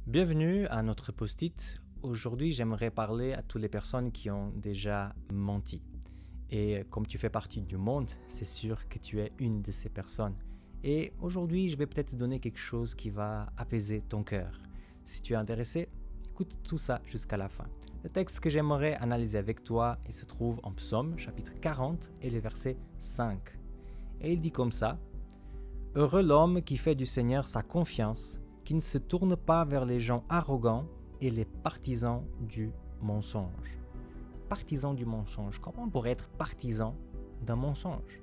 Bienvenue à notre post-it. Aujourd'hui, j'aimerais parler à toutes les personnes qui ont déjà menti. Et comme tu fais partie du monde, c'est sûr que tu es une de ces personnes. Et aujourd'hui, je vais peut-être te donner quelque chose qui va apaiser ton cœur. Si tu es intéressé, écoute tout ça jusqu'à la fin. Le texte que j'aimerais analyser avec toi, il se trouve en Psaume, chapitre 40 et le verset 5. Et il dit comme ça: « Heureux l'homme qui fait du Seigneur sa confiance, qui ne se tourne pas vers les gens arrogants et les partisans du mensonge. » Partisans du mensonge. Comment on pourrait être partisan d'un mensonge?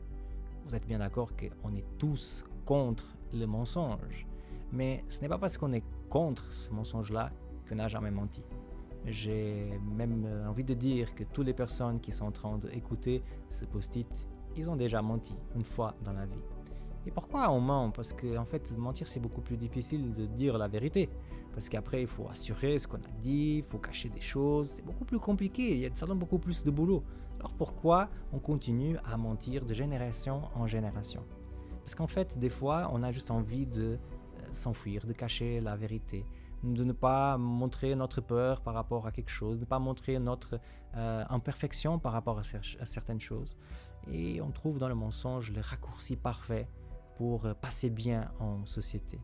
Vous êtes bien d'accord qu'on est tous contre le mensonge. Mais ce n'est pas parce qu'on est contre ce mensonge-là qu'on n'a jamais menti. J'ai même envie de dire que toutes les personnes qui sont en train d'écouter ce post-it, ils ont déjà menti une fois dans la vie. Et pourquoi on ment? Parce qu'en fait, mentir, c'est beaucoup plus difficile de dire la vérité. Parce qu'après, il faut assurer ce qu'on a dit, il faut cacher des choses. C'est beaucoup plus compliqué, ça donne beaucoup plus de boulot. Alors pourquoi on continue à mentir de génération en génération? Parce qu'en fait, des fois, on a juste envie de s'enfuir, de cacher la vérité, de ne pas montrer notre peur par rapport à quelque chose, de ne pas montrer notre imperfection par rapport à certaines choses. Et on trouve dans le mensonge le raccourci parfait pour passer bien en société.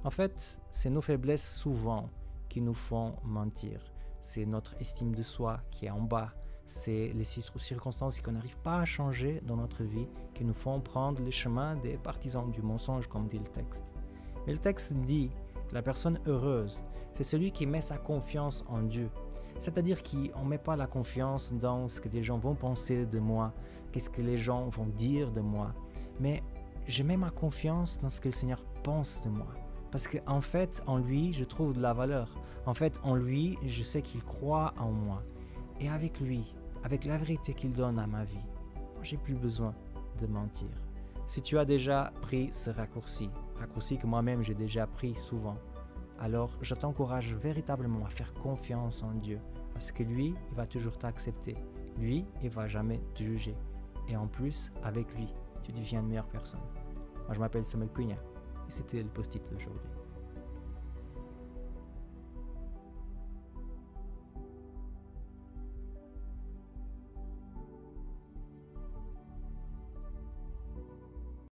En fait, c'est nos faiblesses souvent qui nous font mentir. C'est notre estime de soi qui est en bas. C'est les circonstances qu'on n'arrive pas à changer dans notre vie qui nous font prendre le chemin des partisans du mensonge, comme dit le texte. Mais le texte dit que la personne heureuse, c'est celui qui met sa confiance en Dieu. C'est-à-dire qu'on ne met pas la confiance dans ce que les gens vont penser de moi, qu'est-ce que les gens vont dire de moi, mais je mets ma confiance dans ce que le Seigneur pense de moi. Parce qu'en fait, en lui, je trouve de la valeur. En fait, en lui, je sais qu'il croit en moi. Et avec lui, avec la vérité qu'il donne à ma vie, j'ai plus besoin de mentir. Si tu as déjà pris ce raccourci que moi-même j'ai déjà pris souvent, alors je t'encourage véritablement à faire confiance en Dieu. Parce que lui, il va toujours t'accepter. Lui, il va jamais te juger. Et en plus, avec lui, tu deviens une meilleure personne. Moi, je m'appelle Samuel Cunha et c'était le post-it d'aujourd'hui.